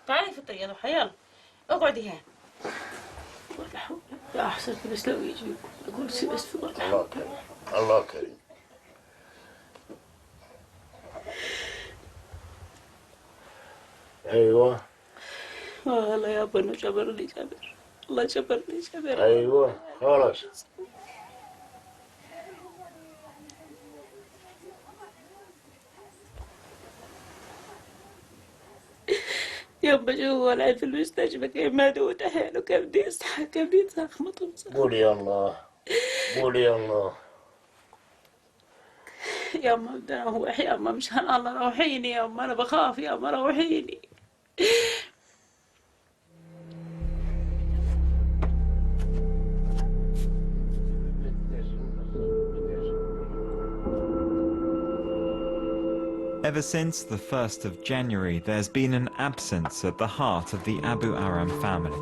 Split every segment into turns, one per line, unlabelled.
تعالي في الطريق يا ضحى يلا اقعدي هنا. ولا حول يا حسرتي بس لو يجي اقول شي بس في
الله كريم الله كريم. ايوه
والله يا ابو انه جبرني جابر، الله جبرني جابر.
ايوه خلاص.
يوم بجوا العيل في المستشفى كيف ما دوت حاله، كيف بدي يصحى كيف بدي يتزخمط.
قولي يا الله قولي يا الله.
يا أما بدنا نروح يا أما مشان الله روحيني يا أما أنا بخاف يا أما روحيني.
Ever since the 1st of January, there's been an absence at the heart of the Abu Aram family.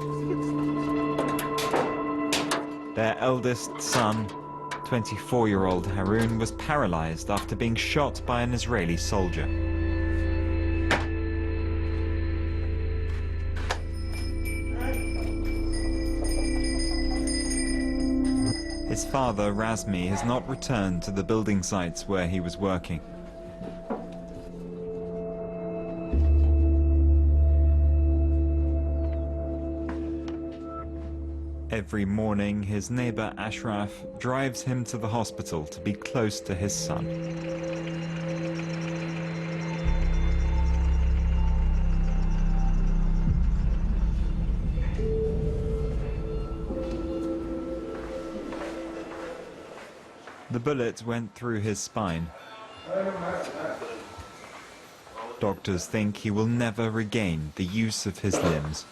Their eldest son, 24-year-old Haroun, was paralyzed after being shot by an Israeli soldier. His father, Razmi, has not returned to the building sites where he was working. Every morning, his neighbor Ashraf drives him to the hospital to be close to his son. The bullet went through his spine. Doctors think he will never regain the use of his limbs.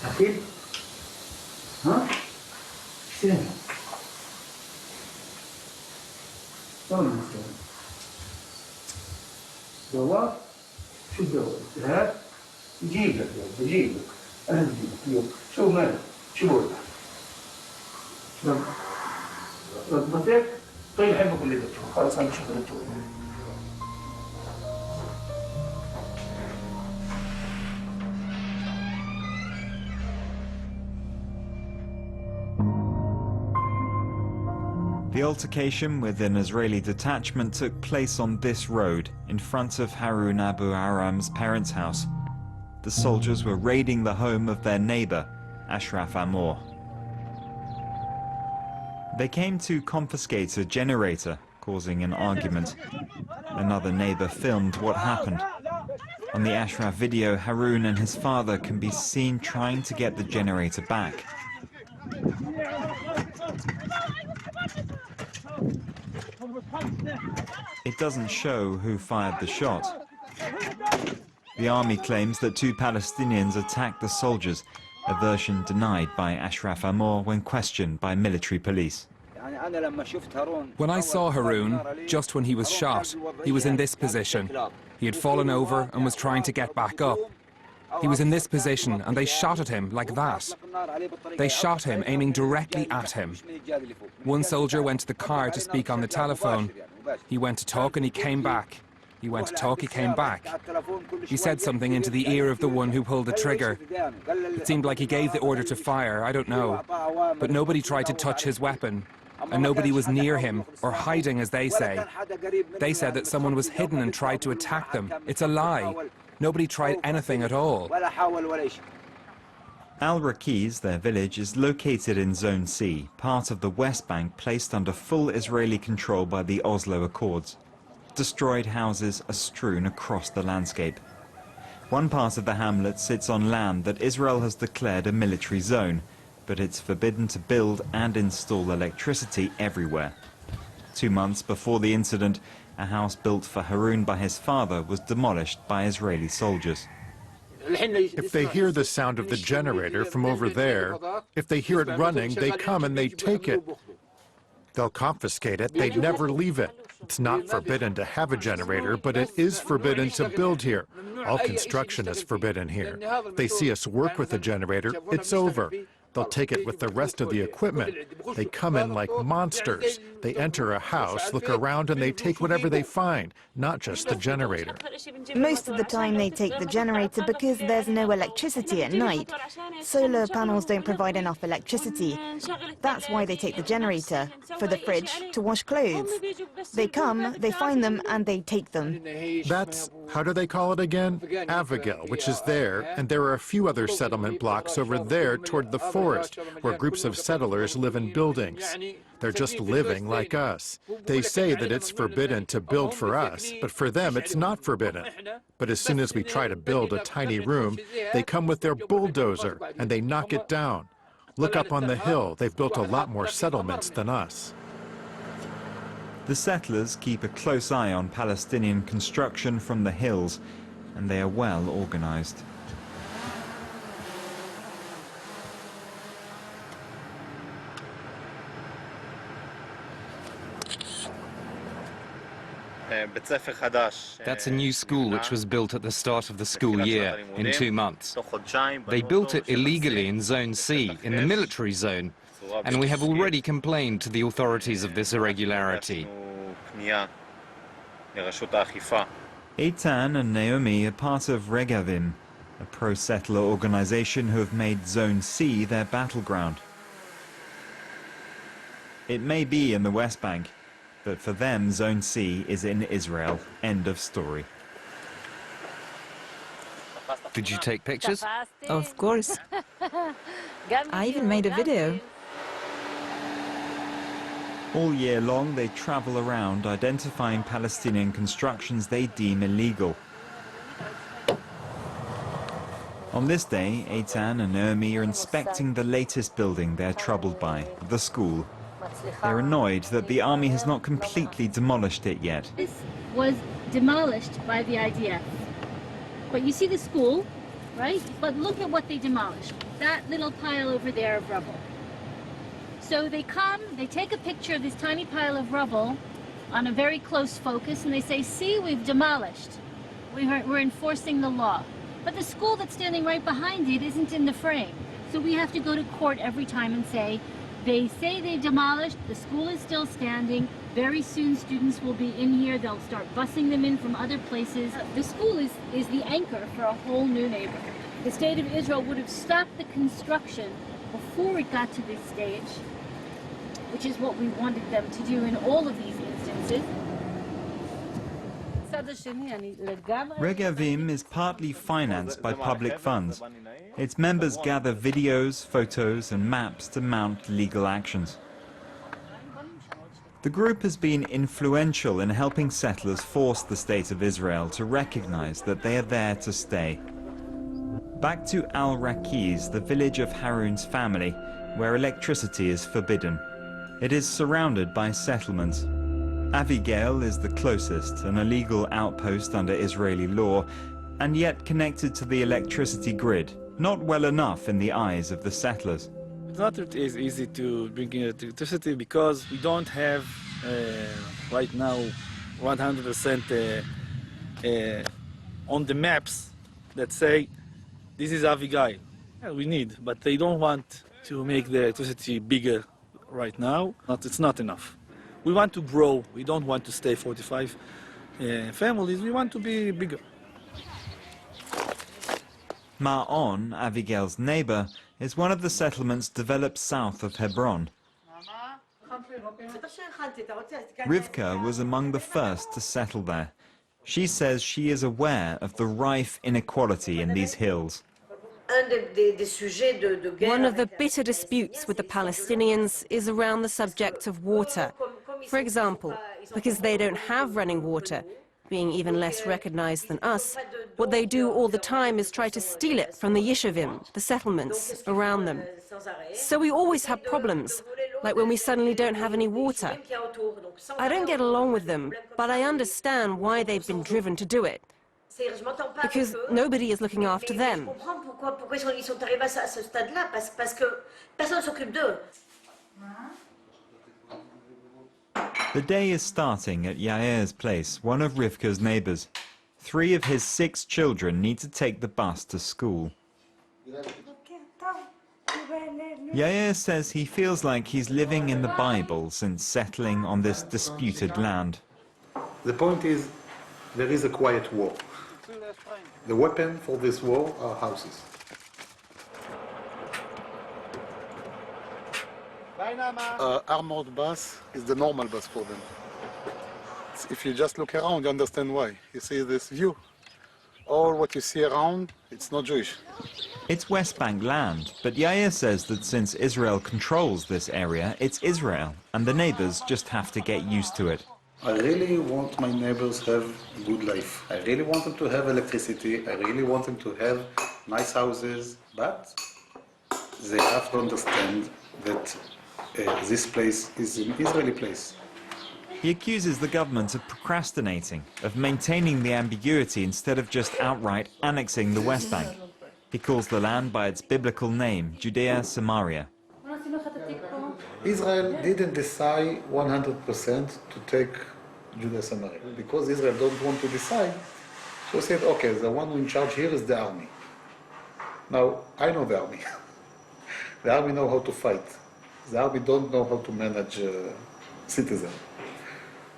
أكيد ها شنو والله مستوى دواء شو الدواء التهاب يجيب لك بجيب لك أنا بجيب لك اليوم شو مالك شو بقول لك رضبتك طيب حبك اللي بتشوفه خلاص أنا بشوف اللي بتشوفه.
The altercation with an Israeli detachment took place on this road, in front of Haroun Abu Aram's parents' house. The soldiers were raiding the home of their neighbor, Ashraf Amor. They came to confiscate a generator, causing an argument. Another neighbor filmed what happened. On the Ashraf video, Haroun and his father can be seen trying to get the generator back. It doesn't show who fired the shot. The army claims that 2 Palestinians attacked the soldiers, a version denied by Ashraf Amor when questioned by military police.
When I saw Haroun, just when he was shot, he was in this position. He had fallen over and was trying to get back up. He was in this position and they shot at him like that. They shot him, aiming directly at him. One soldier went to the car to speak on the telephone. He went to talk and he came back. He went to talk, he came back. He said something into the ear of the one who pulled the trigger. It seemed like he gave the order to fire, I don't know. But nobody tried to touch his weapon. And nobody was near him, or hiding as they say. They said that someone was hidden and tried to attack them. It's a lie. Nobody tried anything at all.
Al-Rakiz, their village, is located in Zone C, part of the West Bank placed under full Israeli control by the Oslo Accords. Destroyed houses are strewn across the landscape. One part of the hamlet sits on land that Israel has declared a military zone, but it's forbidden to build and install electricity everywhere. 2 months before the incident, a house built for Haroun by his father was demolished by Israeli soldiers.
If they hear the sound of the generator from over there, if they hear it running, they come and they take it. They'll confiscate it, they'd never leave it. It's not forbidden to have a generator, but it is forbidden to build here. All construction is forbidden here. If they see us work with a generator, it's over. They'll take it with the rest of the equipment. They come in like monsters. They enter a house, look around, and they take whatever they find, not just the generator.
Most of the time they take the generator because there's no electricity at night. Solar panels don't provide enough electricity. That's why they take the generator, for the fridge, to wash clothes. They come, they find them, and they take them.
That's, how do they call it again? Avigel, which is there, and there are a few other settlement blocks over there toward the forest, where groups of settlers live in buildings. They're just living like us. They say that it's forbidden to build for us, but for them it's not forbidden. But as soon as we try to build a tiny room, they come with their bulldozer and they knock it down. Look up on the hill, they've built a lot more settlements than us.
The settlers keep a close eye on Palestinian construction from the hills, and they are well organized.
That's a new school which was built at the start of the school year, in 2 months. They built it illegally in Zone C, in the military zone, and we have already complained to the authorities of this irregularity.
Eitan and Naomi are part of Regavim, a pro-settler organization who have made Zone C their battleground. It may be in the West Bank, but for them, Zone C is in Israel. End of story.
Did you take pictures?
Of course. I even made a video.
All year long, they travel around identifying Palestinian constructions they deem illegal. On this day, Eitan and Naomi are inspecting the latest building they're troubled by, the school. They're annoyed that the army has not completely demolished it yet.
This was demolished by the IDF. But you see the school, right? But look at what they demolished. That little pile over there of rubble. So they come, they take a picture of this tiny pile of rubble on a very close focus, and they say, see, we've demolished. We're enforcing the law. But the school that's standing right behind it isn't in the frame. So we have to go to court every time and say, they say they demolished, the school is still standing, very soon students will be in here, they'll start busing them in from other places. The school is the anchor for a whole new neighborhood. The state of Israel would have stopped the construction before it got to this stage, which is what we wanted them to do in all of these instances.
Regavim is partly financed by public funds. Its members gather videos, photos and maps to mount legal actions. The group has been influential in helping settlers force the State of Israel to recognize that they are there to stay. Back to Al-Rakiz, the village of Harun's family, where electricity is forbidden. It is surrounded by settlements. Avigel is the closest, an illegal outpost under Israeli law, and yet connected to the electricity grid, not well enough in the eyes of the settlers.
It's not easy to bring in electricity because we don't have right now 100% on the maps that say this is Avigel. Yeah, we need, but they don't want to make the electricity bigger right now. It's not enough. We want to grow. We don't want to stay 45 families. We want to be bigger.
Ma'on, Avigel's neighbor, is one of the settlements developed south of Hebron. Rivka was among the first to settle there. She says she is aware of the rife inequality in these hills.
One of the bitter disputes with the Palestinians is around the subject of water. For example, because they don't have running water, being even less recognized than us, what they do all the time is try to steal it from the yeshuvim, the settlements around them. So we always have problems, like when we suddenly don't have any water. I don't get along with them, but I understand why they've been driven to do it. Because nobody is looking after them.
The day is starting at Yair's place, one of Rivka's neighbors. 3 of his 6 children need to take the bus to school. Yair says he feels like he's living in the Bible since settling on this disputed land.
The point is, there is a quiet war. The weapon for this war are houses. Armored bus is the normal bus for them. If you just look around, you understand why. You see this view. All what you see around, it's not Jewish.
It's West Bank land, but Yair says that since Israel controls this area, it's Israel, and the neighbors just have to get used to it.
I really want my neighbors to have a good life. I really want them to have electricity. I really want them to have nice houses, but they have to understand that this place is an Israeli place.
He accuses the government of procrastinating, of maintaining the ambiguity instead of just outright annexing the West Bank. He calls the land by its biblical name, Judea Samaria.
Israel didn't decide 100% to take Judea Samaria. Because Israel don't want to decide, so said, okay, the one in charge here is the army. Now, I know the army. The army know how to fight. The army don't know how to manage citizens.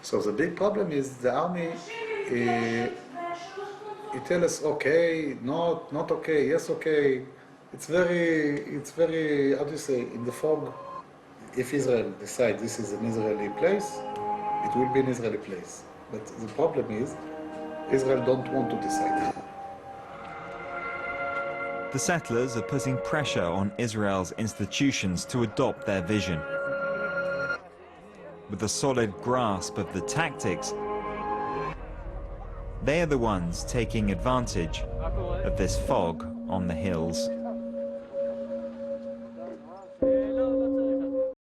So the big problem is the army, it tells us, okay, not okay, yes, okay. It's very, how do you say, in the fog. If Israel decides this is an Israeli place, it will be an Israeli place. But the problem is, Israel don't want to decide.
The settlers are putting pressure on Israel's institutions to adopt their vision. With a solid grasp of the tactics, they are the ones taking advantage of this fog on the hills.